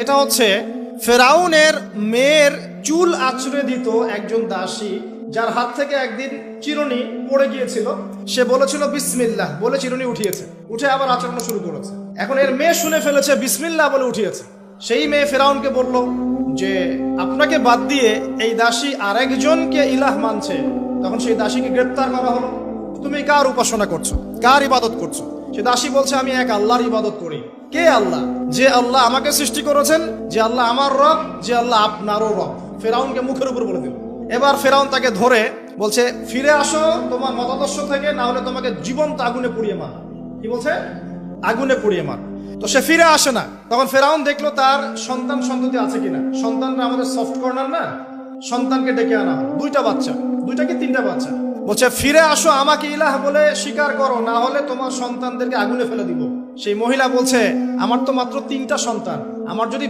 এটা হচ্ছে ফেরাউনের মেয়ের চুল আঁচড়ে দিত একজন দাসী, যার হাত থেকে একদিন চিরুনি পড়ে গিয়েছিল। সে বলেছিল বিসমিল্লাহ বলে চিরুনি উঠিয়েছে, উঠে আবার আচরণ শুরু করেছে। এখন এর মেয়ে শুনে ফেলেছে বিসমিল্লাহ বলে উঠিয়েছে। সেই মেয়ে ফেরাউনকে বলল যে আপনাকে বাদ দিয়ে এই দাসী আরেকজনকে ইলাহ মানছে। তখন সেই দাসীকে গ্রেপ্তার করা হলো। তুমি কার উপাসনা করছো, কার ইবাদত করছো? সে দাসী বলছে আমি এক আল্লাহর ইবাদত করি। কে আল্লাহ? যে আল্লাহ আমাকে সৃষ্টি করেছেন, যে আল্লাহ আমার রব, যে আল্লাহ আপনারও রব। ফেরাউনকে মুখের উপর বলে দিল। এবার ফেরাউন তাকে ধরে বলছে ফিরে আসো তোমার মতাদর্শ থেকে, না হলে তোমাকে জীবন্ত আগুনে পুড়িয়ে মার। কি বলছে? আগুনে পুড়িয়ে মার। তো সে ফিরে আসে না। তখন ফেরাউন দেখলো তার সন্তান সন্ততি আছে কিনা। সন্তানরা আমাদের সফট কর্নার না, সন্তানকে ডেকে আনা, দুইটা বাচ্চা, দুইটা কি তিনটা বাচ্চা। বলছে ফিরে আসো, আমাকে ইলাহ বলে স্বীকার করো, না হলে তোমার সন্তানদেরকে আগুনে ফেলে দিব। সেই মহিলা বলছে আমার তো মাত্র 3টা সন্তান, আমার যদি